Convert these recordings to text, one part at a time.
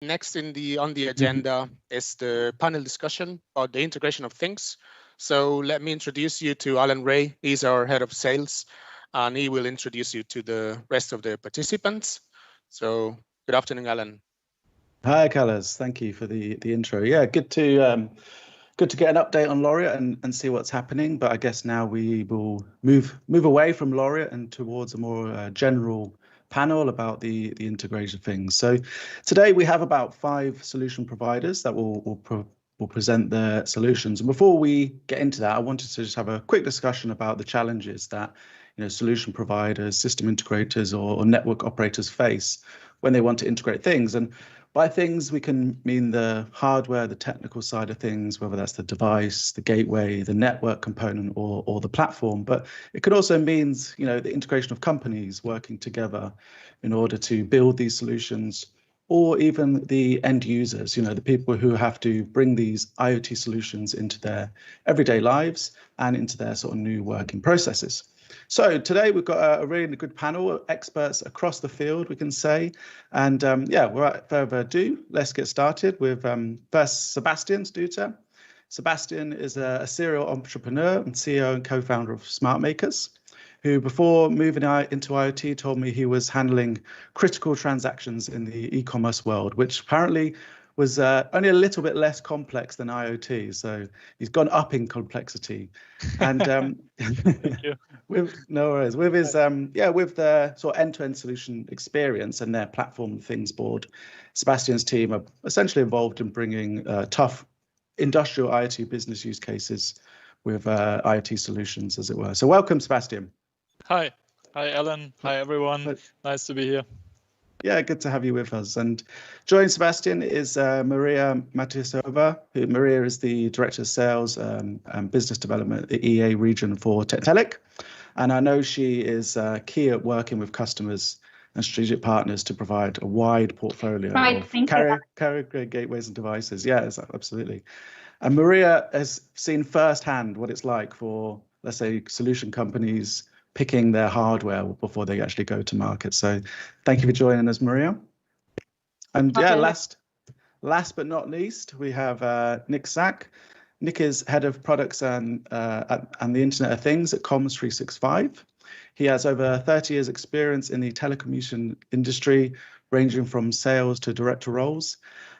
next on the agenda is the panel discussion about the integration of things. So let me introduce you to Alan Ray. He's our head of sales, and he will introduce you to the rest of the participants. So good afternoon, Alan. Hi, Carlos. Thank you for the intro. Yeah, good to get an update on LORIOT and see what's happening. But I guess now we will move away from LORIOT and towards a more general panel about the integration of things. So today we have about 5 solution providers that will present their solutions. And before we get into that, I wanted to just have a quick discussion about the challenges that solution providers, system integrators, or network operators face when they want to integrate things. And by things, we can mean the hardware, the technical side of things, whether that's the device, the gateway, the network component, or the platform. But it could also mean, the integration of companies working together in order to build these solutions, or even the end users, the people who have to bring these IoT solutions into their everyday lives and into their sort of new working processes. So today we've got a really good panel of experts across the field, we can say. And without further ado, let's get started with first Sebastian Stute. Sebastian is a serial entrepreneur and CEO and co-founder of Smart Makers, who before moving into IoT told me he was handling critical transactions in the e-commerce world, which apparently was only a little bit less complex than IoT. So he's gone up in complexity. And Thank you. with his with the sort of end-to-end solution experience and their platform Things board, Sebastian's team are essentially involved in bringing tough industrial IoT business use cases with IoT solutions, as it were. So welcome, Sebastian. Hi, Alan. Hi, everyone. Nice to be here. Yeah, good to have you with us. And joining Sebastian is Maria Mitiasova, who Maria is the Director of Sales and Business Development at the EMEA region for Tektelic. And I know she is key at working with customers and strategic partners to provide a wide portfolio of carrier gateways and devices. Yes, absolutely. And Maria has seen firsthand what it's like for, let's say, solution companies picking their hardware before they actually go to market. So thank you for joining us, Maria. And last but not least, we have Nick Sack. Nick is head of products and the Internet of Things at Comms 365. He has over 30 years experience in the telecommunication industry, ranging from sales to director roles.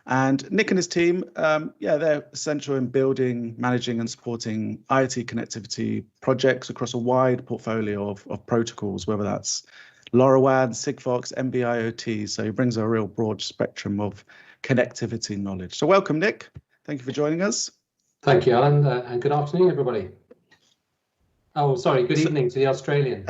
And Nick and his team, they're essential in building, managing and supporting IoT connectivity projects across a wide portfolio of protocols, whether that's LoRaWAN, Sigfox, NB-IoT. So he brings a real broad spectrum of connectivity knowledge. So welcome, Nick. Thank you for joining us. Thank you, Alan, and good afternoon, everybody. Oh, sorry, good evening to the Australian.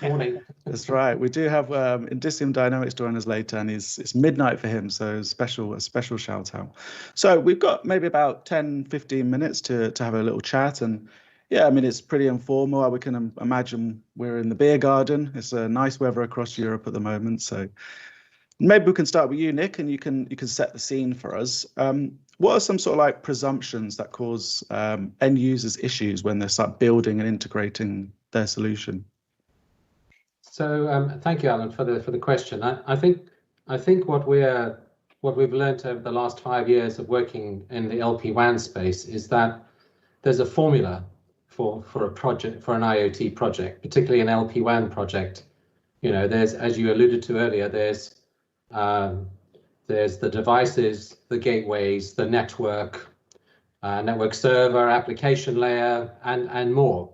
Morning. That's right. We do have Indicium Dynamics join us later, and it's midnight for him, so a special shout out. So we've got maybe about 10-15 minutes to have a little chat, and yeah, I mean, it's pretty informal. We can imagine we're in the beer garden. It's nice weather across Europe at the moment, so maybe we can start with you, Nick, and you can set the scene for us. What are some sort of like presumptions that cause end users issues when they start building and integrating their solution? So thank you, Alan, for the question. I think what we've learned over the last 5 years of working in the LP-WAN space is that there's a formula for a project, for an IoT project, particularly an LP-WAN project. There's, as you alluded to earlier, there's the devices, the gateways, the network server, application layer, and more.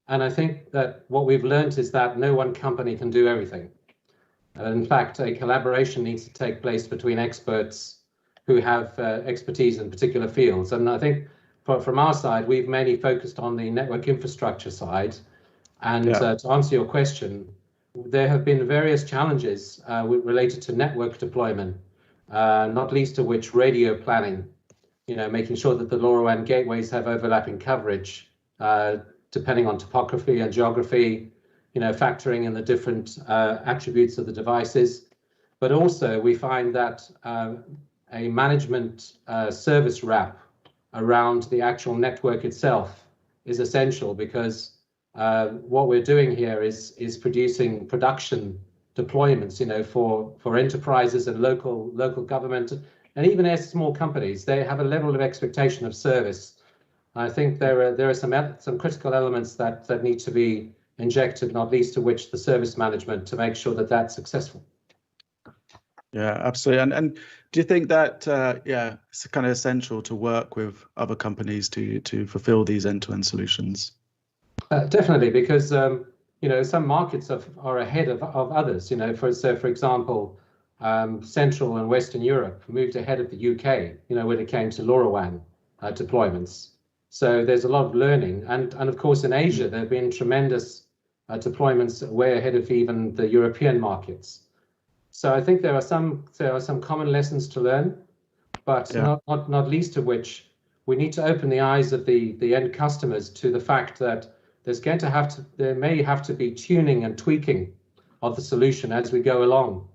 And I think that what we've learned is that no one company can do everything. In fact, a collaboration needs to take place between experts who have expertise in particular fields. And I think from our side, we've mainly focused on the network infrastructure side. And to answer your question, there have been various challenges related to network deployment, not least of which radio planning, making sure that the LoRaWAN gateways have overlapping coverage, depending on topography and geography, factoring in the different attributes of the devices. But also we find that a management service wrap around the actual network itself is essential, because what we're doing here is producing production deployments, for enterprises and local government, and even as small companies, they have a level of expectation of service. I think there are some critical elements that need to be injected, not least of which the service management, to make sure that that's successful. Yeah, absolutely. And do you think that it's kind of essential to work with other companies to fulfill these end-to-end solutions? Definitely, because some markets are ahead of others. For example, Central and Western Europe moved ahead of the UK. When it came to LoRaWAN deployments. So there's a lot of learning, and of course in Asia there have been tremendous deployments way ahead of even the European markets. So I think there are some common lessons to learn, but not least of which we need to open the eyes of the end customers to the fact that there may have to be tuning and tweaking of the solution as we go along,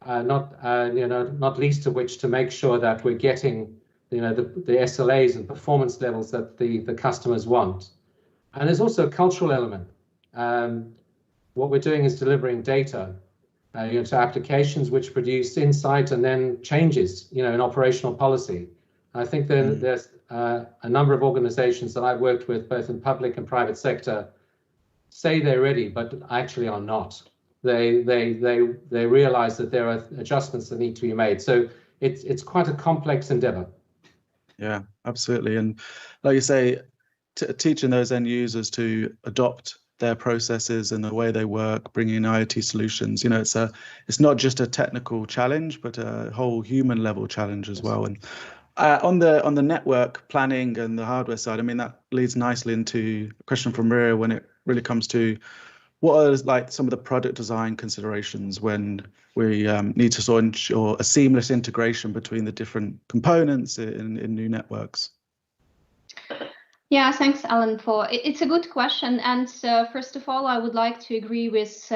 not least of which to make sure that we're getting the SLAs and performance levels that the customers want. And there's also a cultural element. What we're doing is delivering data to applications which produce insight and then changes, in operational policy. I think there's a number of organizations that I've worked with, both in public and private sector, say they're ready, but actually are not. They realize that there are adjustments that need to be made. So it's quite a complex endeavor. Yeah, absolutely. And like you say, teaching those end users to adopt their processes and the way they work, bringing in IoT solutions, it's not just a technical challenge, but a whole human level challenge as well. And on the network planning and the hardware side, that leads nicely into a question from Maria when it really comes to what are some of the product design considerations when we need to sort of ensure a seamless integration between the different components in new networks? Yeah, thanks, Alan. It's a good question. And first of all, I would like to agree with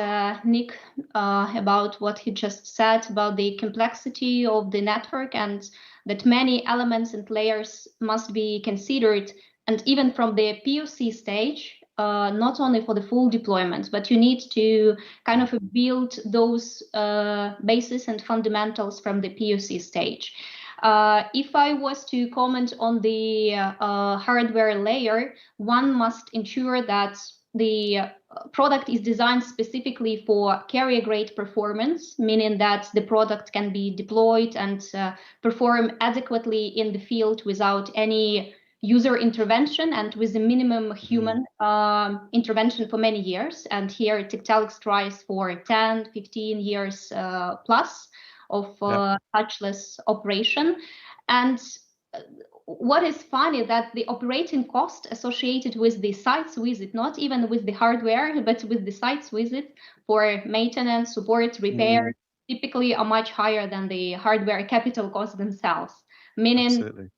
Nick about what he just said about the complexity of the network, and that many elements and layers must be considered. And even from the POC stage, not only for the full deployment, but you need to kind of build those bases and fundamentals from the POC stage. If I was to comment on the hardware layer, one must ensure that the product is designed specifically for carrier-grade performance, meaning that the product can be deployed and perform adequately in the field without any user intervention and with a minimum human intervention for many years. And here Tiktaalik tries for 10, 15 years plus of touchless operation. And what is funny that the operating cost associated with the sites visit, not even with the hardware, but with the sites visit for maintenance, support, repair, typically are much higher than the hardware capital costs themselves. Meaning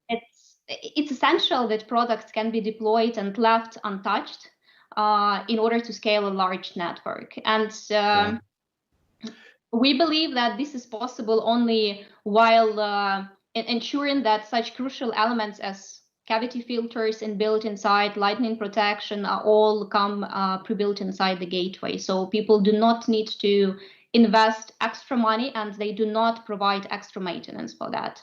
it's essential that products can be deployed and left untouched in order to scale a large network. And we believe that this is possible only while ensuring that such crucial elements as cavity filters inbuilt inside, lightning protection are all come pre-built inside the gateway. So people do not need to invest extra money, and they do not provide extra maintenance for that.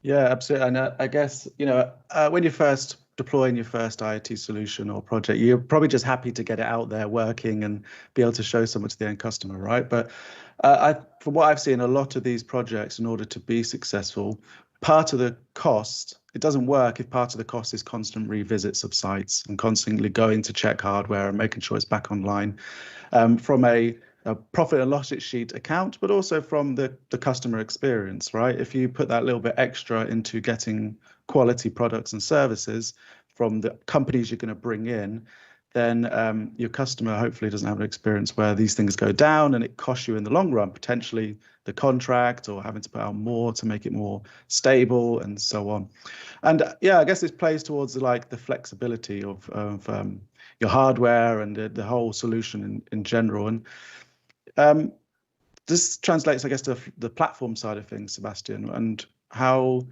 Yeah, absolutely. And I guess, when you're first deploying your first IoT solution or project, you're probably just happy to get it out there working and be able to show something to the end customer, right? But from what I've seen, a lot of these projects, in order to be successful, part of the cost, it doesn't work if part of the cost is constant revisits of sites and constantly going to check hardware and making sure it's back online. From a profit and loss sheet account, but also from the customer experience, right? If you put that little bit extra into getting quality products and services from the companies you're going to bring in, then your customer hopefully doesn't have an experience where these things go down and it costs you in the long run, potentially the contract or having to put out more to make it more stable and so on. And I guess this plays towards the flexibility of your hardware and the whole solution in general. And this translates, I guess, to the platform side of things, Sebastian, and how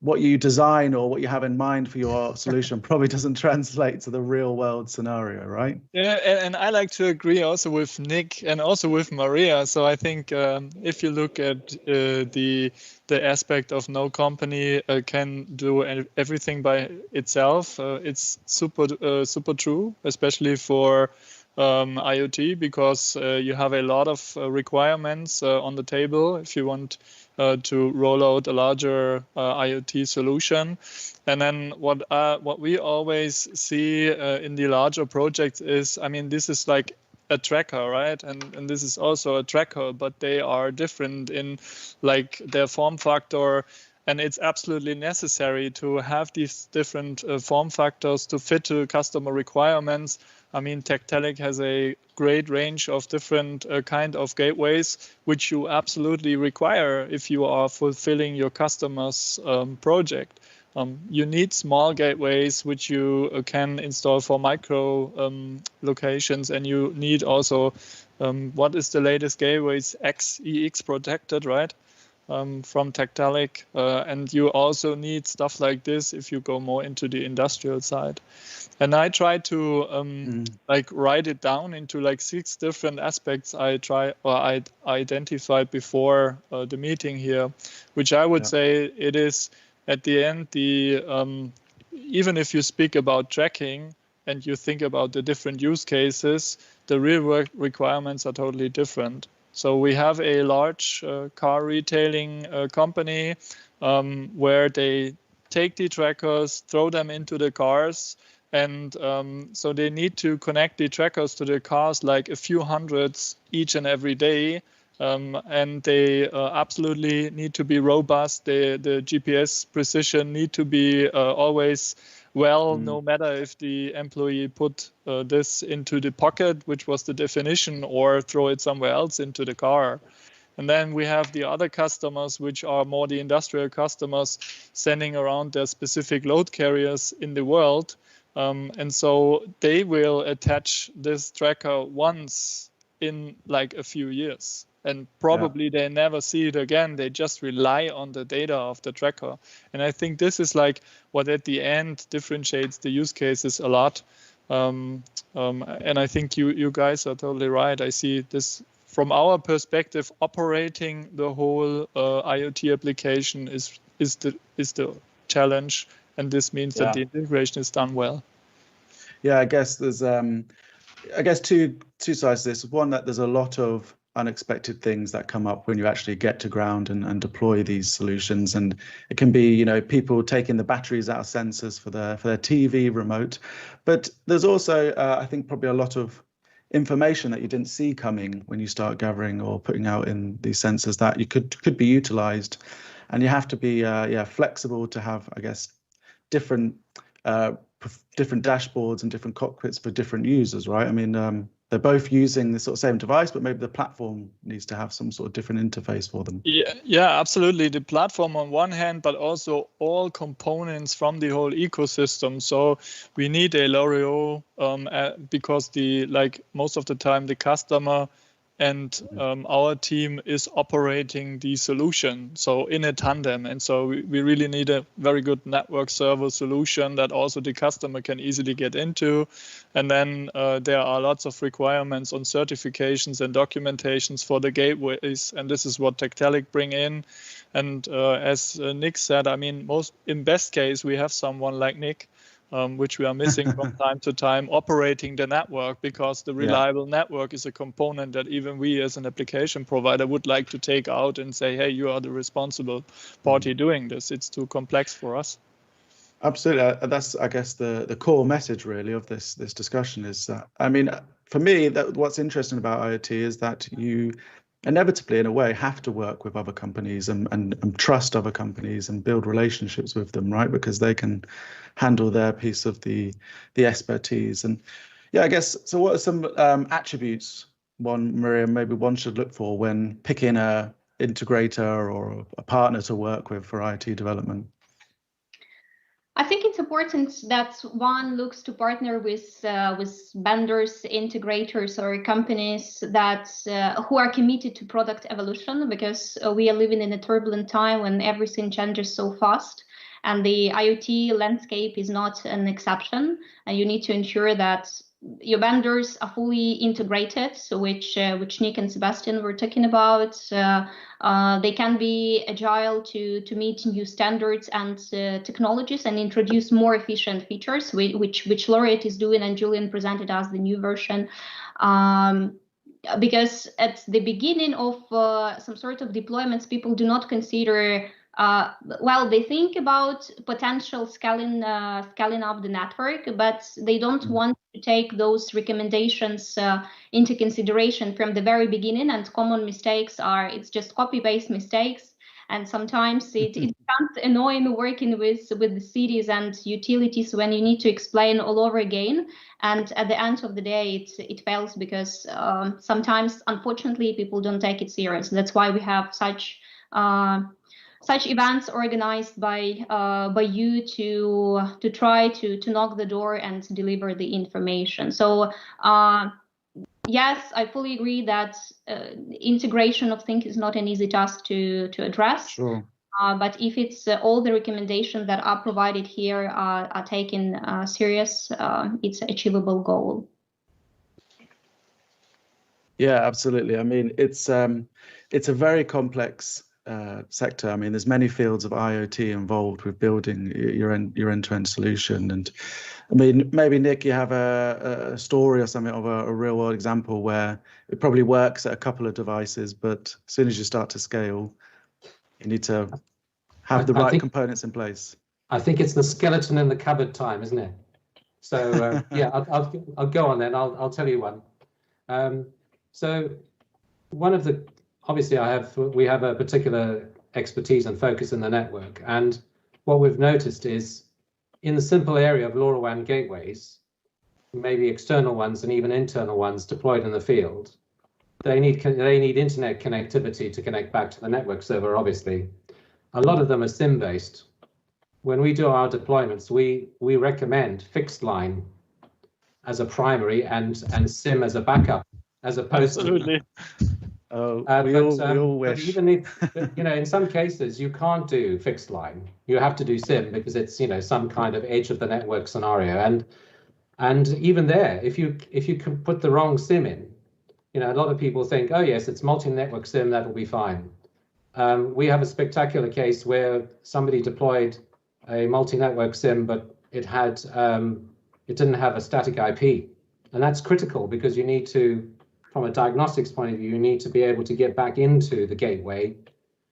what you design or what you have in mind for your solution probably doesn't translate to the real world scenario, right? Yeah, and I like to agree also with Nick and also with Maria. So I think if you look at the aspect of no company can do everything by itself, it's super true, especially for IoT, because you have a lot of requirements on the table if you want to roll out a larger IoT solution. And then what we always see in the larger projects is, I mean, this is like a tracker, right? And this is also a tracker, but they are different in like their form factor. And it's absolutely necessary to have these different form factors to fit to customer requirements. I mean, Tactilic has a great range of different kind of gateways, which you absolutely require if you are fulfilling your customer's project. You need small gateways which you can install for micro locations, and you need also what is the latest gateways, EX protected, right? From Tactilic, and you also need stuff like this if you go more into the industrial side. And I try to like write it down into like 6 different aspects I identified before the meeting here, which I would say it is at the end the even if you speak about tracking and you think about the different use cases, the real work requirements are totally different. So we have a large car retailing company where they take the trackers, throw them into the cars, and so they need to connect the trackers to the cars like a few hundreds each and every day. And they absolutely need to be robust. The GPS precision need to be always well, no matter if the employee put this into the pocket, which was the definition, or throw it somewhere else into the car. And then we have the other customers, which are more the industrial customers, sending around their specific load carriers in the world. And so they will attach this tracker once in like a few years. And probably they never see it again. They just rely on the data of the tracker. And I think this is like what at the end differentiates the use cases a lot. And I think you guys are totally right. I see this from our perspective. Operating the whole IoT application is the challenge, and this means that the integration is done well. Yeah, I guess there's two sides to this. One, that there's a lot of unexpected things that come up when you actually get to ground and deploy these solutions, and it can be, you know, people taking the batteries out of sensors for their TV remote, but there's also I think probably a lot of information that you didn't see coming when you start gathering or putting out in these sensors that you could be utilized, and you have to be flexible to have, I guess, different dashboards and different cockpits for different users, right? I mean, they're both using the sort of same device, but maybe the platform needs to have some sort of different interface for them. Yeah, absolutely. The platform on one hand, but also all components from the whole ecosystem. So we need a LORIOT because most of the time the customer and our team is operating the solution, so in a tandem. And so we really need a very good network server solution that also the customer can easily get into. And then there are lots of requirements on certifications and documentations for the gateways. And this is what Tactilic bring in. And as Nick said, I mean, in best case, we have someone like Nick, which we are missing from time to time, operating the network, because the reliable network is a component that even we as an application provider would like to take out and say, hey, you are the responsible party doing this. It's too complex for us. Absolutely. That's, I guess, the core message really of this discussion is that, I mean, for me, what's interesting about IoT is that you inevitably, in a way, have to work with other companies and trust other companies and build relationships with them, right? Because they can handle their piece of the expertise. And yeah, I guess, so what are some attributes maybe one should look for when picking a integrator or a partner to work with for IoT development? I think it's important that one looks to partner with vendors, integrators, or companies that who are committed to product evolution, because we are living in a turbulent time when everything changes so fast, and the IoT landscape is not an exception. And you need to ensure that your vendors are fully integrated, so which Nick and Sebastian were talking about. They can be agile to meet new standards and technologies and introduce more efficient features, which LORIOT is doing, and Julian presented us the new version. Because at the beginning of some sort of deployments, people do not consider, well, they think about potential scaling up the network, but they don't want to take those recommendations into consideration from the very beginning. And common mistakes are, it's just copy-paste mistakes. And sometimes it becomes annoying working with the cities and utilities when you need to explain all over again. And at the end of the day, it fails because sometimes, unfortunately, people don't take it serious. That's why we have such events organized by you to try to knock the door and deliver the information. So yes, I fully agree that integration of things is not an easy task to address. Sure. But if it's all the recommendations that are provided here are taken serious, it's an achievable goal. Yeah, absolutely. I mean, it's a very complex sector. I mean, there's many fields of IoT involved with building your end-to-end solution. And I mean, maybe Nick, you have a story or something of a real-world example where it probably works at a couple of devices, but as soon as you start to scale, you need to have the right components in place. I think it's the skeleton in the cupboard time, isn't it? So yeah, I'll go on then. I'll tell you one. So one of the, obviously we have a particular expertise and focus in the network, and what we've noticed is in the simple area of LoRaWAN gateways, maybe external ones and even internal ones deployed in the field, they need internet connectivity to connect back to the network server. Obviously, a lot of them are SIM based. When we do our deployments, we recommend fixed line as a primary and SIM as a backup, as opposed Absolutely. to. We all wish. Even if, in some cases you can't do fixed line, you have to do SIM because it's some kind of edge of the network scenario, and even there, if you can put the wrong SIM in, a lot of people think, oh yes, it's multi-network SIM, that will be fine. We have a spectacular case where somebody deployed a multi-network SIM, but it didn't have a static IP, and that's critical because you need to, from a diagnostics point of view, you need to be able to get back into the gateway.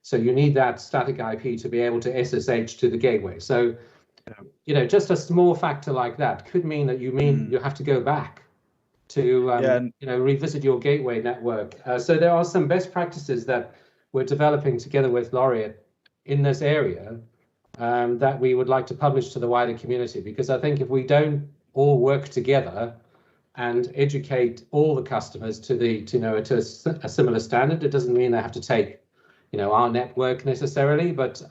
So you need that static IP to be able to SSH to the gateway. So, just a small factor like that could mean that you have to go back to revisit your gateway network. So there are some best practices that we're developing together with LORIOT in this area that we would like to publish to the wider community, because I think if we don't all work together and educate all the customers to a similar standard, it doesn't mean they have to take our network necessarily, but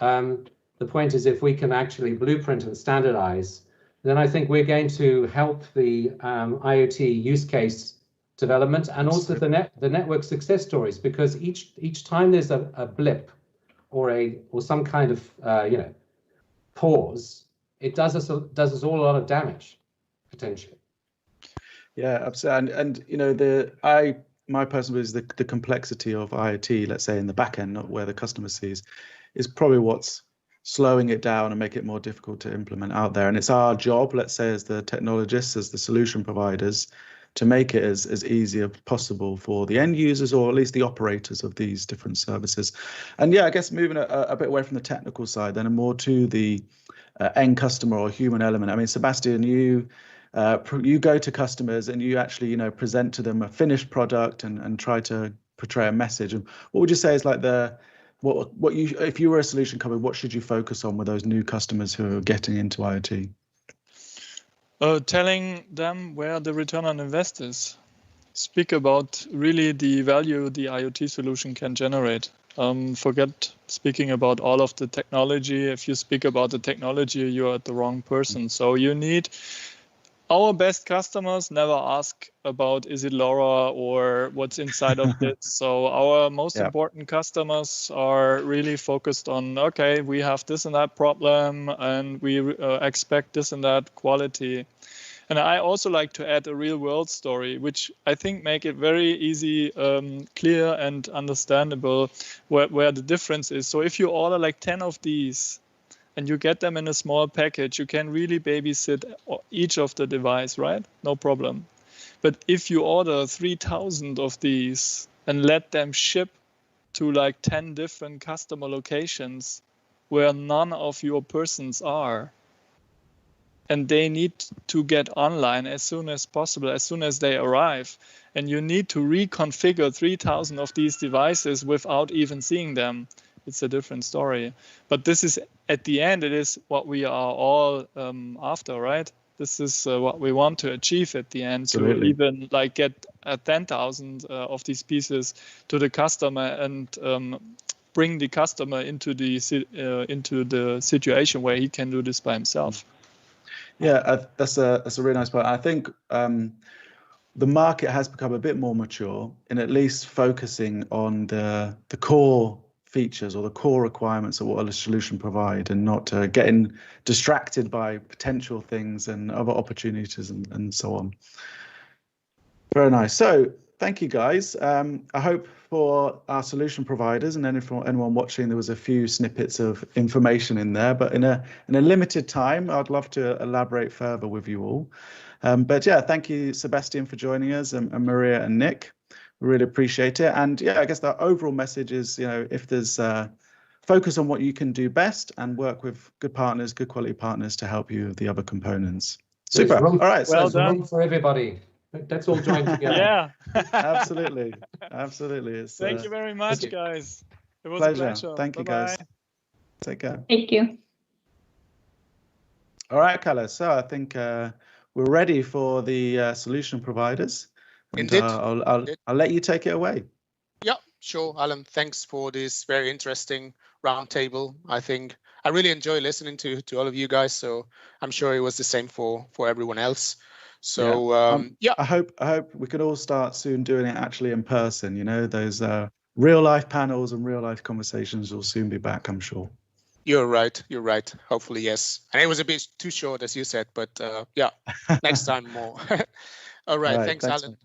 the point is, if we can actually blueprint and standardize, then I think we're going to help the IoT use case development and also the network success stories, because each time there's a blip or some kind of pause, it does us all a lot of damage potentially. Yeah, absolutely. And my personal view is the complexity of IoT, let's say in the back end, not where the customer sees, is probably what's slowing it down and make it more difficult to implement out there. And it's our job, let's say, as the technologists, as the solution providers, to make it as easy as possible for the end users, or at least the operators of these different services. And yeah, I guess moving a bit away from the technical side then, and more to the end customer or human element. I mean, Sebastian, you go to customers and you actually, present to them a finished product and try to portray a message. And what would you say is like if you were a solution company, what should you focus on with those new customers who are getting into IoT? Telling them where the return on invest is. Speak about really the value the IoT solution can generate. Forget speaking about all of the technology. If you speak about the technology, you're at the wrong person. So you need, our best customers never ask about is it LoRa or what's inside of it. So our most important customers are really focused on, okay, we have this and that problem and we expect this and that quality. And I also like to add a real world story, which I think make it very easy, clear and understandable where the difference is. So if you order like 10 of these and you get them in a small package, you can really babysit each of the device, right? No problem. But if you order 3,000 of these and let them ship to like 10 different customer locations where none of your persons are, and they need to get online as soon as possible, as soon as they arrive. And you need to reconfigure 3,000 of these devices without even seeing them. It's a different story. But this is, at the end, it is what we are all after, right? This is what we want to achieve at the end. Absolutely. To even like get 10,000 of these pieces to the customer and bring the customer into the situation where he can do this by himself. Yeah, that's a really nice point. I think the market has become a bit more mature in at least focusing on the core features or the core requirements of what a solution provide, and not getting distracted by potential things and other opportunities and so on. Very nice. So thank you, guys. I hope for our solution providers and anyone watching, there was a few snippets of information in there, but in a limited time, I'd love to elaborate further with you all. But yeah, thank you, Sebastian, for joining us, and Maria and Nick. We really appreciate it. And yeah, I guess the overall message is, if there's focus on what you can do best and work with good partners, good quality partners to help you with the other components. Super. All right. Well done. Room for everybody. Let's all join together. Yeah. Absolutely. Absolutely. Thank you very much, guys. It was pleasure. a pleasure. Thank you, guys. Take care. Thank you. All right, Kalle. So I think we're ready for the solution providers. And, Indeed. I'll let you take it away. Yeah, sure, Alan. Thanks for this very interesting roundtable. I think I really enjoy listening to all of you guys. So I'm sure it was the same for everyone else. So yeah. I hope we could all start soon doing it actually in person. Those real life panels and real life conversations will soon be back, I'm sure. You're right. You're right. Hopefully, yes. And it was a bit too short, as you said, but yeah, next time more. All right. Thanks, Alan.